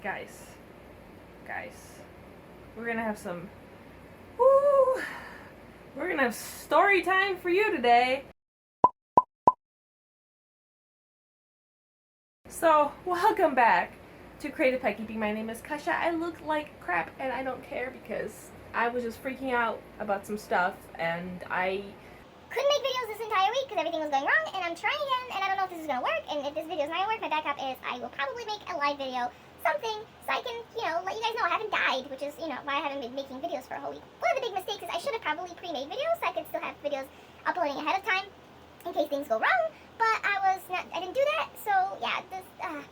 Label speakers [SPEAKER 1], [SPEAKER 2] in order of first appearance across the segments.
[SPEAKER 1] guys, we're gonna have some, woo, we're gonna have story time for you today. So, welcome back to Creative Pet Keeping. My name is Kasha. I look like crap and I don't care because I was just freaking out about some stuff and I
[SPEAKER 2] couldn't make videos this entire week because everything was going wrong, and I'm trying again, and I don't know if this is going to work, and if this video is not going to work, my backup is I will probably make a live video, something, so I can, let you guys know I haven't died, which is, why I haven't been making videos for a whole week. One of the big mistakes is I should have probably pre-made videos, so I could still have videos uploading ahead of time, in case things go wrong, but I didn't do that, so yeah,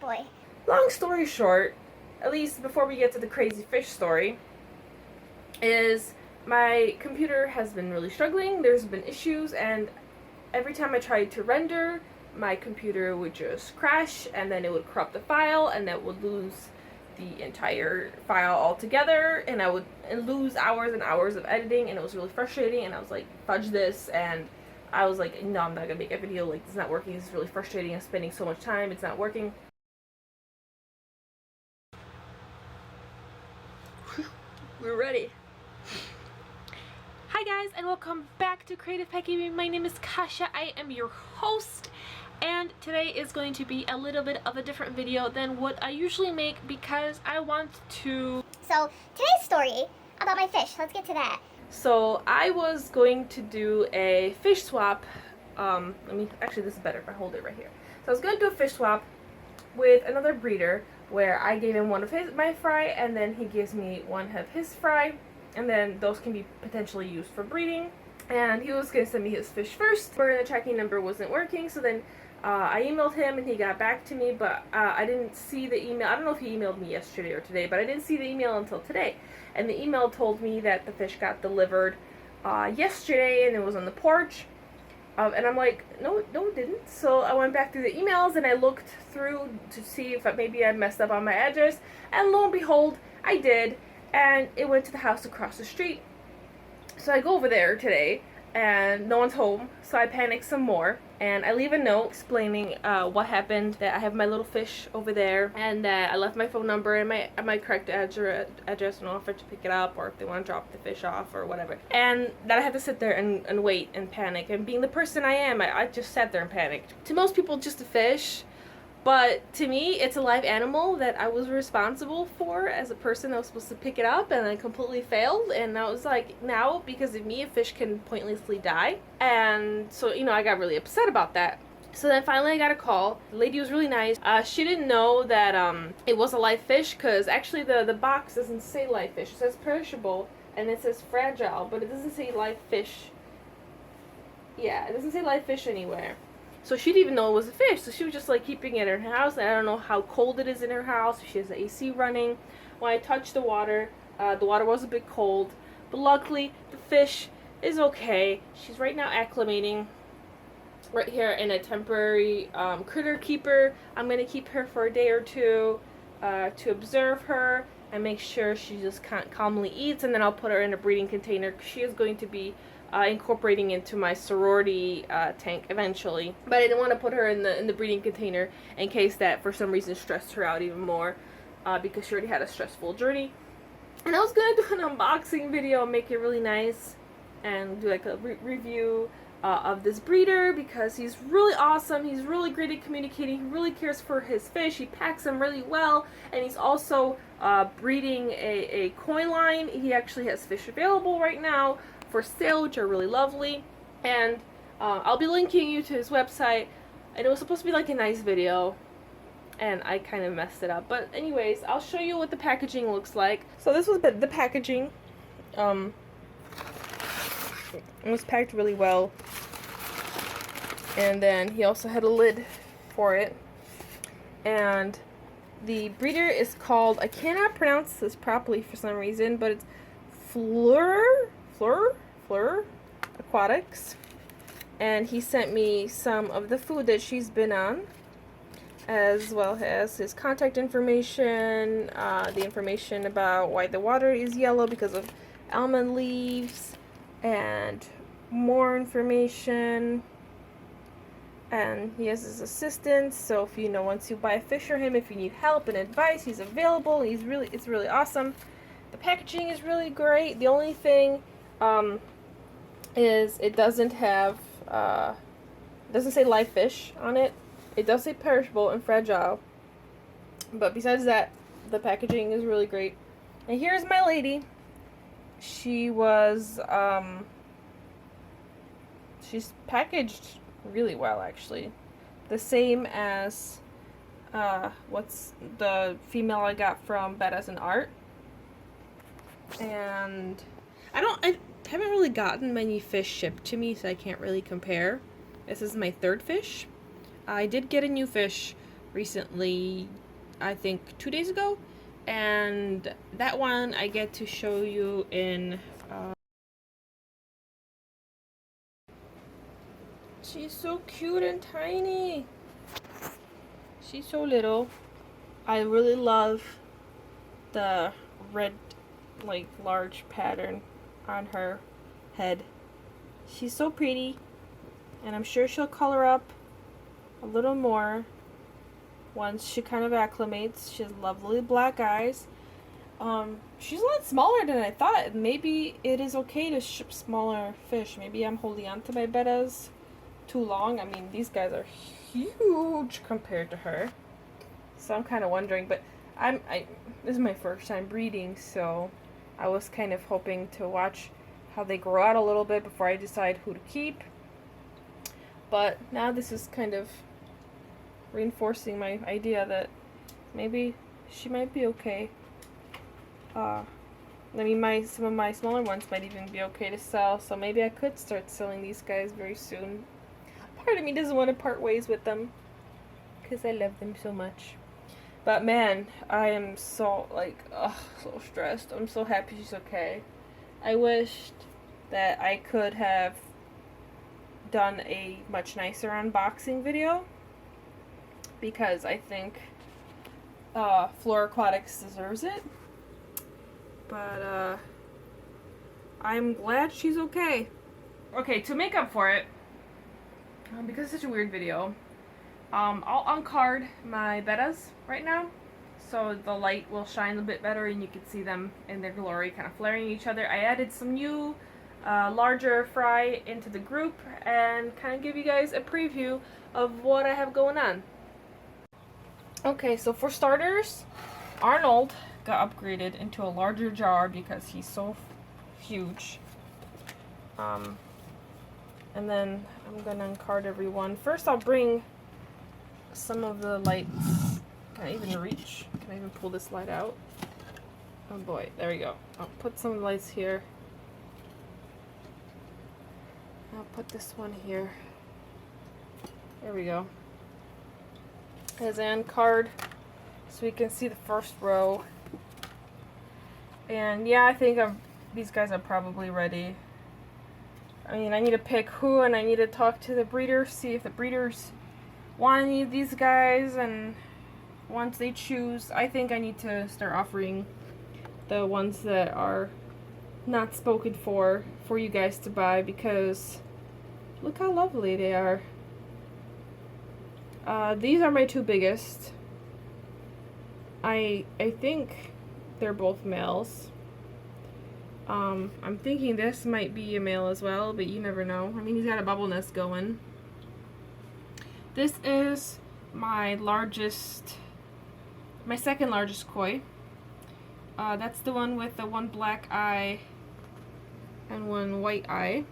[SPEAKER 2] boy.
[SPEAKER 1] Long story short, at least before we get to the crazy fish story, is my computer has been really struggling. There's been issues, and every time I tried to render, my computer would just crash, and then it would corrupt the file, and that would lose the entire file altogether, and I would lose hours and hours of editing, and it was really frustrating, and I was like, fudge this, and I was like, no, I'm not gonna make a video, like, it's not working, it's really frustrating, I'm spending so much time, it's not working. We're ready. Hi guys, and welcome back to Creative Pet Keeping. My name is Kasha. I am your host, and today is going to be a little bit of a different video than what I usually make because I want to...
[SPEAKER 2] So, today's story about my fish. Let's get to that.
[SPEAKER 1] So, I was going to do a fish swap. Actually, this is better if I hold it right here. So, I was going to do a fish swap with another breeder where I gave him one of my fry, and then he gives me one of his fry. And then those can be potentially used for breeding. And he was going to send me his fish first, but the tracking number wasn't working. So then I emailed him and he got back to me, but I didn't see the email. I don't know if he emailed me yesterday or today, but I didn't see the email until today. And the email told me that the fish got delivered yesterday and it was on the porch. And I'm like, no, it didn't. So I went back through the emails and I looked through to see if maybe I messed up on my address. And lo and behold, I did. And it went to the house across the street. So I go over there today, and no one's home, so I panic some more. And I leave a note explaining what happened, that I have my little fish over there, and that I left my phone number and my correct address, and offer to pick it up, or if they want to drop the fish off, or whatever. And that I had to sit there and wait and panic. And being the person I am, I just sat there and panicked. To most people, just a fish. But to me, it's a live animal that I was responsible for as a person. I was supposed to pick it up, and I completely failed. And I was like, now, because of me, a fish can pointlessly die. And so, I got really upset about that. So then finally I got a call. The lady was really nice. She didn't know that it was a live fish, because actually the box doesn't say live fish. It says perishable, and it says fragile, but it doesn't say live fish. Yeah, it doesn't say live fish anywhere. So she didn't even know it was a fish. So she was just like keeping it in her house. And I don't know how cold it is in her house. She has the AC running. When I touched the water was a bit cold. But luckily, the fish is okay. She's right now acclimating right here in a temporary critter keeper. I'm going to keep her for a day or two to observe her and make sure she just calmly eats. And then I'll put her in a breeding container. She is going to be incorporating into my sorority tank eventually, but I didn't want to put her in the breeding container in case that for some reason stressed her out even more, because she already had a stressful journey. And I was gonna do an unboxing video and make it really nice and do like a review of this breeder, because he's really awesome. He's really great at communicating. He really cares for his fish. He packs them really well, and he's also breeding a koi line. He actually has fish available right now for sale, which are really lovely. And I'll be linking you to his website. And it was supposed to be like a nice video, and I kind of messed it up. But anyways, I'll show you what the packaging looks like. So this was the packaging. It was packed really well. And then he also had a lid for it. And the breeder is called, I cannot pronounce this properly for some reason, but it's Fleur Aquatics. And he sent me some of the food that she's been on, as well as his contact information, the information about why the water is yellow because of almond leaves, and more information. and he has his assistants. So if once you buy a fish for him, if you need help and advice, he's available. It's really awesome. The packaging is really great. The only thing is it doesn't have it doesn't say live fish on it. It does say perishable and fragile. But besides that, the packaging is really great. And here's my lady. She was she's packaged really well, actually. The same as what's the female I got from Betta's and Art. And I haven't really gotten many fish shipped to me, so I can't really compare. This is my third fish. I did get a new fish recently, I think 2 days ago, and that one I get to show you in she's so cute and tiny. She's so little. I really love the red, like, large pattern on her head. She's so pretty, and I'm sure she'll color up a little more once she kind of acclimates. She has lovely black eyes. She's a lot smaller than I thought. Maybe it is okay to ship smaller fish. Maybe I'm holding on to my bettas too long. I mean, these guys are huge compared to her. So I'm kind of wondering, but this is my first time breeding, so I was kind of hoping to watch how they grow out a little bit before I decide who to keep. But now this is kind of reinforcing my idea that maybe she might be okay. I mean, some of my smaller ones might even be okay to sell, so maybe I could start selling these guys very soon. Part of me doesn't want to part ways with them because I love them so much. But man, I am so, so stressed. I'm so happy she's okay. I wished that I could have done a much nicer unboxing video, because I think Flora Aquatics deserves it. But I'm glad she's okay. Okay, to make up for it, because it's such a weird video, I'll uncard my bettas right now, so the light will shine a bit better and you can see them in their glory, kind of flaring each other. I added some new larger fry into the group and kind of give you guys a preview of what I have going on. Okay, so for starters, Arnold got upgraded into a larger jar because he's so huge. And then I'm gonna uncard everyone. First I'll bring some of the lights. Can I even reach? Can I even pull this light out? Oh boy, there we go. I'll put some lights here. I'll put this one here. There we go. As I uncard, so we can see the first row. And yeah, I think these guys are probably ready. I mean, I need to pick who, and I need to talk to the breeders, see if the breeders want any of these guys, and once they choose, I think I need to start offering the ones that are not spoken for you guys to buy, because look how lovely they are. These are my two biggest. I think they're both males. I'm thinking this might be a male as well, but you never know. I mean, he's got a bubble nest going. This is my second largest koi. That's the one with the one black eye and one white eye.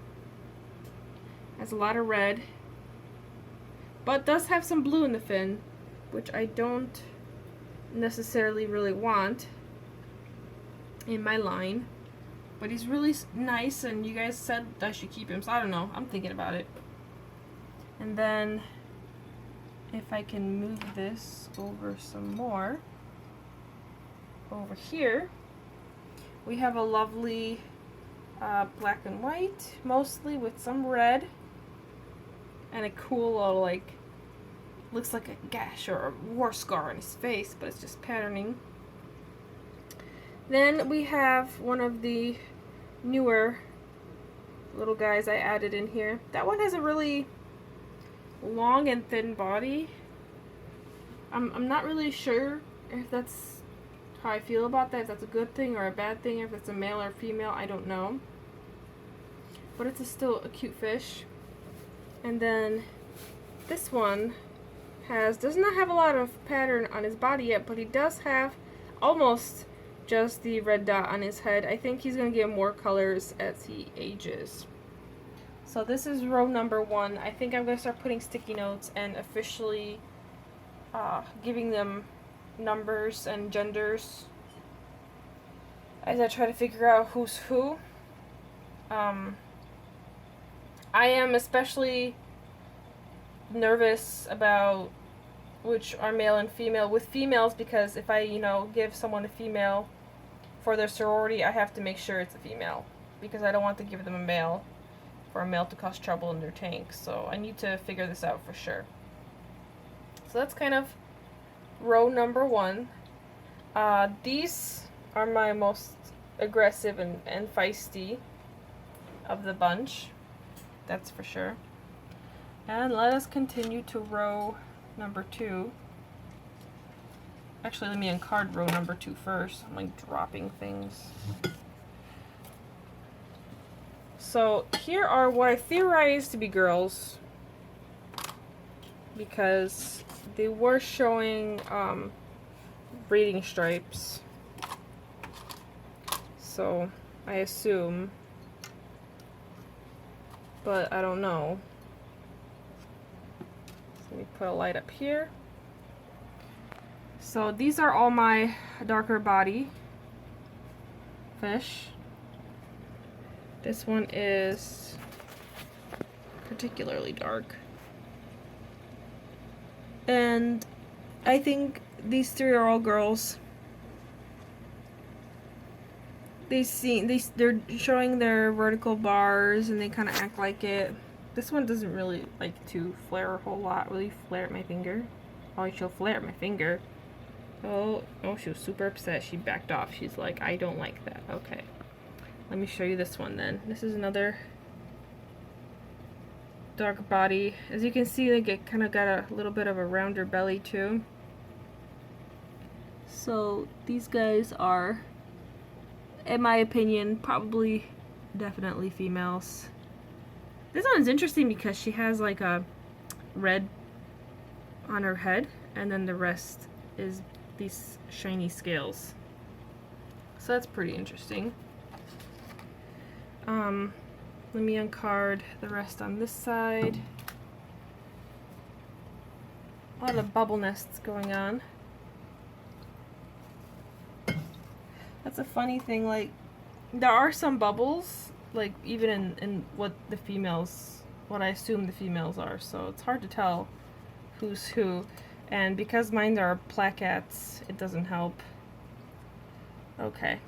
[SPEAKER 1] Has a lot of red, but does have some blue in the fin, which I don't necessarily really want in my line. But he's really nice, and you guys said I should keep him, so I don't know. I'm thinking about it. And then, if I can move this over some more, over here, we have a lovely black and white, mostly with some red, and a cool little, looks like a gash or a war scar on his face, but it's just patterning. Then we have one of the newer little guys I added in here. That one has a really long and thin body. I'm not really sure if that's how I feel about that, if that's a good thing or a bad thing, if it's a male or female, I don't know. But it's still a cute fish. And then this one does not have a lot of pattern on his body yet, but he does have almost just the red dot on his head. I think he's going to get more colors as he ages. So this is row number 1. I think I'm going to start putting sticky notes and officially giving them numbers and genders as I try to figure out who's who. I am especially nervous about which are male and female with females, because if I, give someone a female for their sorority, I have to make sure it's a female, because I don't want to give them a male for a male to cause trouble in their tank. So I need to figure this out for sure. So that's kind of row number 1. These are my most aggressive and feisty of the bunch, that's for sure. And let us continue to row number 2. Actually, let me uncard row number 2 first. I'm like dropping things. So here are what I theorize to be girls, because they were showing breeding stripes. So I assume, but I don't know. Let me put a light up here. So these are all my darker body fish. This one is particularly dark. And I think these 3 are all girls. They're showing their vertical bars and they kind of act like it. This one doesn't really like to flare a whole lot. Really flare at my finger. Oh, she'll flare at my finger. Oh, she was super upset. She backed off. She's like, I don't like that. Okay. Let me show you this one then. This is another dark body. As you can see, it kind of got a little bit of a rounder belly too. So these guys are, in my opinion, probably definitely females. This one's interesting because she has like a red on her head, and then the rest is these shiny scales. So that's pretty interesting. Let me uncard the rest on this side. A lot of bubble nests going on. That's a funny thing, like, there are some bubbles, like, even in what I assume the females are, so it's hard to tell who's who. And because mine are plaquettes, it doesn't help. Okay.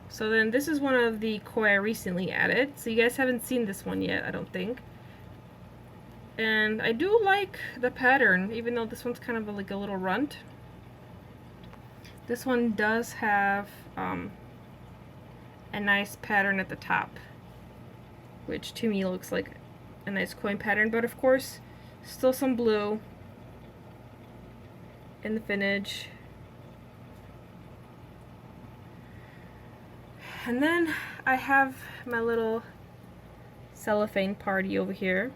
[SPEAKER 1] So then this is one of the koi I recently added. So you guys haven't seen this one yet, I don't think. And I do like the pattern, even though this one's kind of like a little runt. This one does have a nice pattern at the top, which to me looks like a nice coin pattern, but of course still some blue in the finnage. And then I have my little cellophane party over here.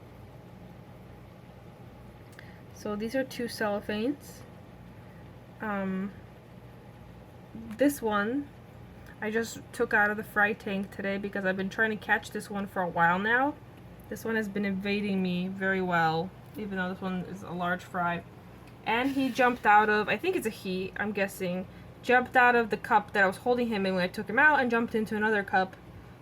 [SPEAKER 1] So these are 2 cellophanes. This one I just took out of the fry tank today because I've been trying to catch this one for a while now. This one has been evading me very well, even though this one is a large fry. And he jumped out of, I think it's a he, I'm guessing, jumped out of the cup that I was holding him in when I took him out and jumped into another cup.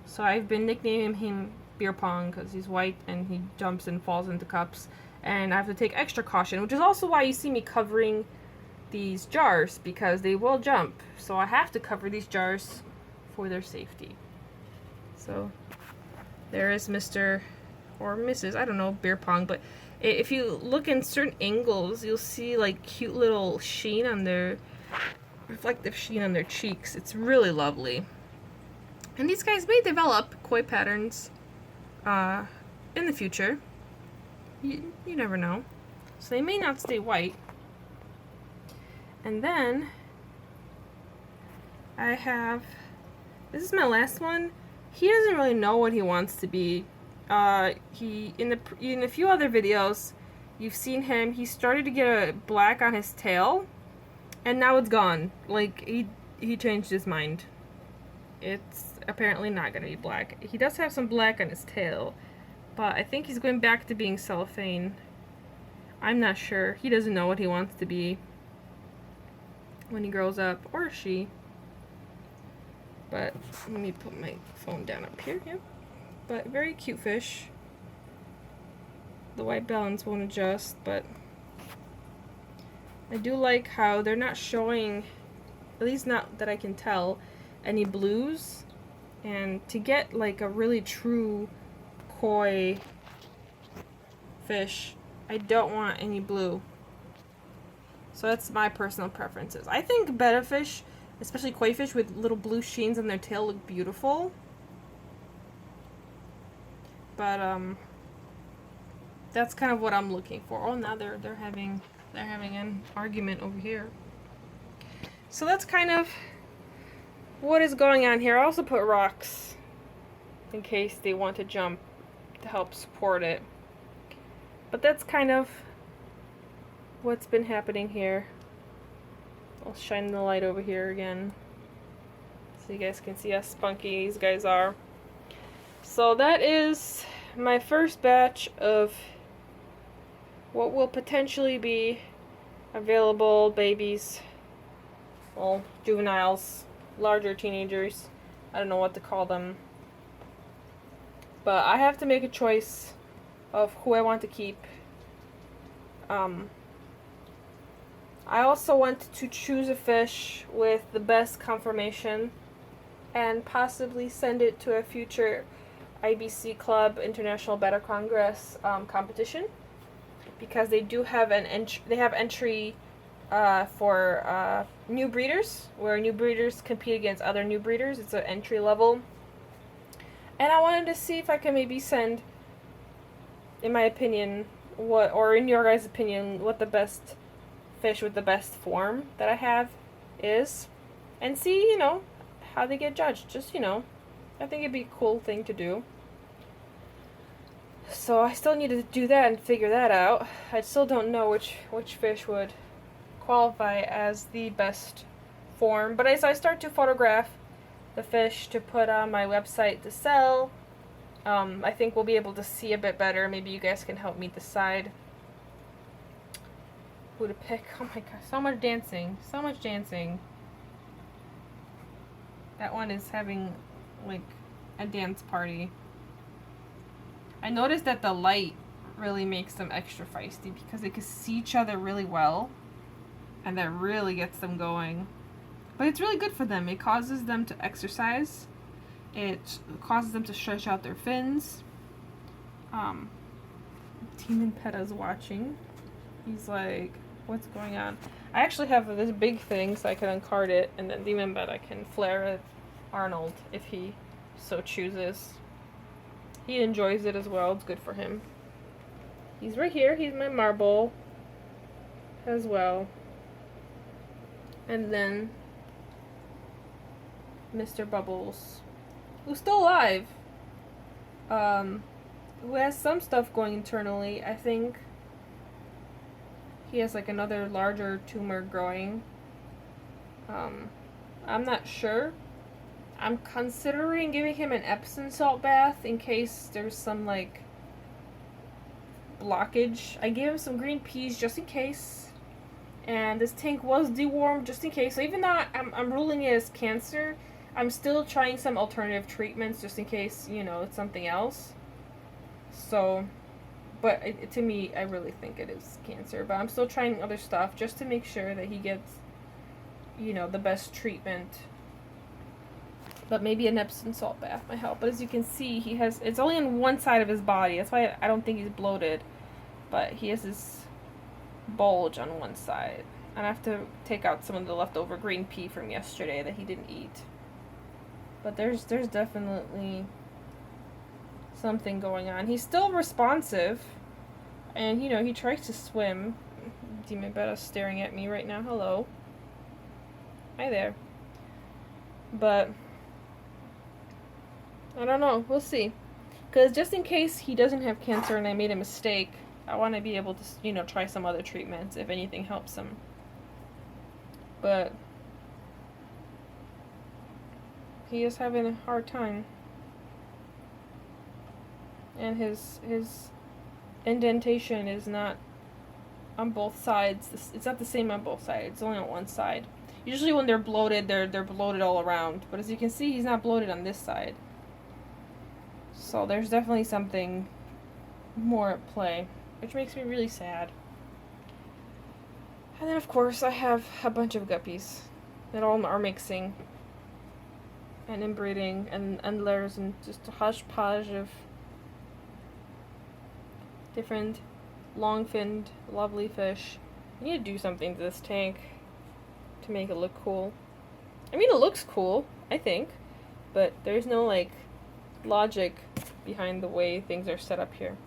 [SPEAKER 1] So I've been nicknaming him Beer Pong because he's white and he jumps and falls into cups. And I have to take extra caution, which is also why you see me covering these jars, because they will jump. So I have to cover these jars for their safety. So there is Mr. or Mrs., I don't know, Beer Pong, but if you look in certain angles, you'll see like cute little sheen on their, reflective sheen on their cheeks. It's really lovely. And these guys may develop koi patterns in the future. You never know. So they may not stay white. And then I have, this is my last one. He doesn't really know what he wants to be. He in a few other videos, you've seen him. He started to get a black on his tail, and now it's gone. Like he changed his mind. It's apparently not gonna be black. He does have some black on his tail, but I think he's going back to being cellophane. I'm not sure. He doesn't know what he wants to be when he grows up, or she. But let me put my phone down up here. Yep. But very cute fish. The white balance won't adjust, but I do like how they're not showing, at least not that I can tell, any blues. And to get like a really true koi fish, I don't want any blue. So that's my personal preferences. I think betta fish, especially koi fish with little blue sheens on their tail, look beautiful. But that's kind of what I'm looking for. Oh, now they're having an argument over here. So that's kind of what is going on here. I also put rocks in case they want to jump to help support it. But that's kind of what's been happening here. I'll shine the light over here again so you guys can see how spunky these guys are. So that is my first batch of what will potentially be available babies, well, juveniles, larger teenagers. I don't know what to call them. But I have to make a choice of who I want to keep. I also want to choose a fish with the best conformation and possibly send it to a future IBC Club International Betta Congress competition, because they do have entry for new breeders, where new breeders compete against other new breeders. It's an entry level, and I wanted to see if I can maybe send, in my opinion, or in your guys' opinion, what the best fish with the best form that I have is, and see, how they get judged. Just, I think it'd be a cool thing to do. So I still need to do that and figure that out. I still don't know which fish would qualify as the best form. But as I start to photograph the fish to put on my website to sell, I think we'll be able to see a bit better. Maybe you guys can help me decide who to pick. Oh my gosh, so much dancing. So much dancing. That one is having like a dance party. I noticed that the light really makes them extra feisty because they can see each other really well, and that really gets them going. But it's really good for them. It causes them to exercise. It causes them to stretch out their fins. Demon Betta's watching. He's like, what's going on? I actually have this big thing so I can uncard it, and then Demon Betta can flare at Arnold if he so chooses. He enjoys it as well. It's good for him. He's right here. He's my marble as well. And then Mr. Bubbles, who's still alive, who has some stuff going internally. I think he has like another larger tumor growing. I'm not sure. I'm considering giving him an Epsom salt bath in case there's some like blockage. I gave him some green peas just in case, and this tank was dewormed just in case. So even though I'm ruling it as cancer, I'm still trying some alternative treatments just in case, it's something else. So, but to me, I really think it is cancer. But I'm still trying other stuff just to make sure that he gets, the best treatment. But maybe an Epsom salt bath might help. But as you can see, it's only on one side of his body. That's why I don't think he's bloated. But he has this bulge on one side. And I have to take out some of the leftover green pea from yesterday that he didn't eat. But there's definitely something going on. He's still responsive. And, you know, he tries to swim. Demon Betta's staring at me right now. Hello. Hi there. But, I don't know. We'll see. Because just in case he doesn't have cancer and I made a mistake, I want to be able to, you know, try some other treatments if anything helps him. But he is having a hard time. And his indentation is not on both sides. It's not the same on both sides. It's only on one side. Usually when they're bloated, they're bloated all around. But as you can see, he's not bloated on this side. So there's definitely something more at play, which makes me really sad. And then of course I have a bunch of guppies that all are mixing and inbreeding and layers and just a hodgepodge of different long-finned lovely fish. I need to do something to this tank to make it look cool. I mean, it looks cool, I think, but there's no like logic behind the way things are set up here.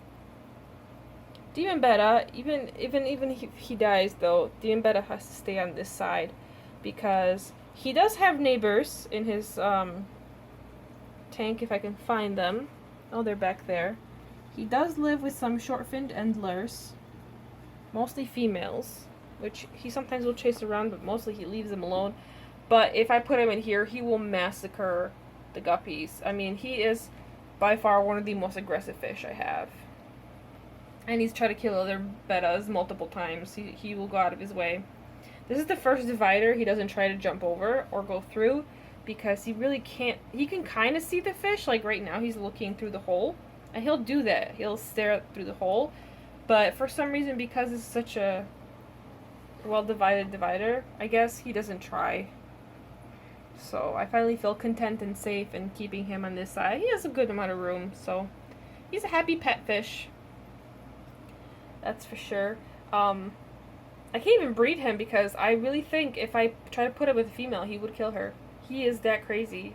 [SPEAKER 1] Demon Betta, even if he dies though, Demon Betta has to stay on this side because he does have neighbors in his tank if I can find them. Oh, they're back there. He does live with some short-finned endlers, mostly females, which he sometimes will chase around, but mostly he leaves them alone. But if I put him in here, he will massacre the guppies. I mean, he is by far one of the most aggressive fish I have. And he's tried to kill other bettas multiple times. He will go out of his way. This is the first divider he doesn't try to jump over or go through because he really can't. He can kind of see the fish, like right now he's looking through the hole. And he'll do that. He'll stare through the hole. But for some reason, because it's such a well-divided divider, I guess he doesn't try. So I finally feel content and safe in keeping him on this side. He has a good amount of room, so he's a happy pet fish. That's for sure. I can't even breed him because I really think if I try to put him with a female, he would kill her. He is that crazy.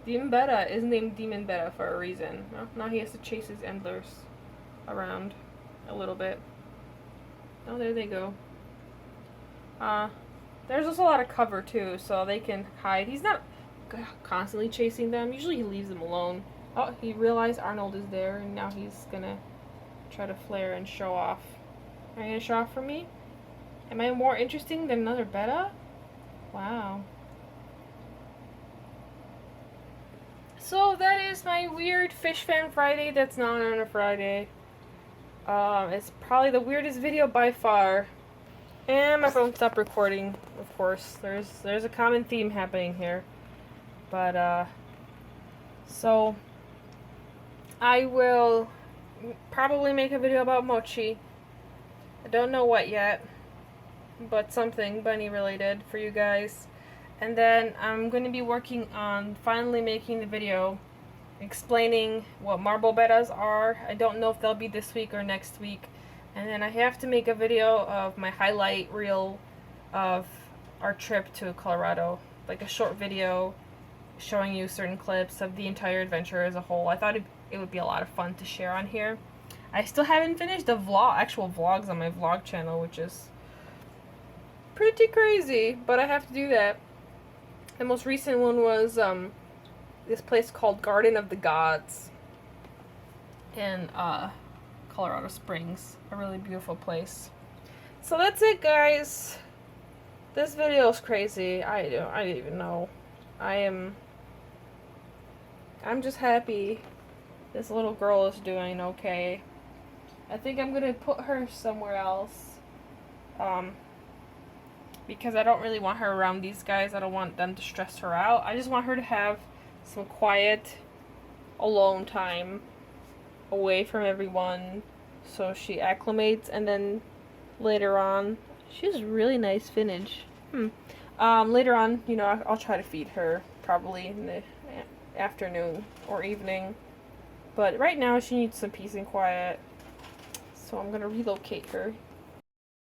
[SPEAKER 1] Demon Betta is named Demon Betta for a reason. Well, now he has to chase his endlers around a little bit. Oh, there they go. There's also a lot of cover too, so they can hide. He's not constantly chasing them. Usually he leaves them alone. Oh, he realized Arnold is there, and now he's gonna try to flare and show off. Are you gonna show off for me? Am I more interesting than another Betta? Wow. So that is my weird Fish Fan Friday that's not on a Friday. It's probably the weirdest video by far. And my phone stopped recording, of course. There's a common theme happening here. But, so I will probably make a video about mochi. I don't know what yet, but something bunny related for you guys. And then I'm going to be working on finally making the video explaining what marble bettas are. I don't know if they'll be this week or next week. And then I have to make a video of my highlight reel of our trip to Colorado. Like a short video showing you certain clips of the entire adventure as a whole. I thought it would be a lot of fun to share on here. I still haven't finished the actual vlogs on my vlog channel, which is pretty crazy, but I have to do that. The most recent one was this place called Garden of the Gods in Colorado Springs. A really beautiful place. So that's it, guys. This video is crazy. I didn't even know. I'm just happy this little girl is doing okay. I think I'm gonna put her somewhere else. Because I don't really want her around these guys. I don't want them to stress her out. I just want her to have some quiet, alone time away from everyone so she acclimates, and then later on, she has really nice finnage. Later on, you know, I'll try to feed her probably in the afternoon or evening. But right now she needs some peace and quiet. So I'm gonna relocate her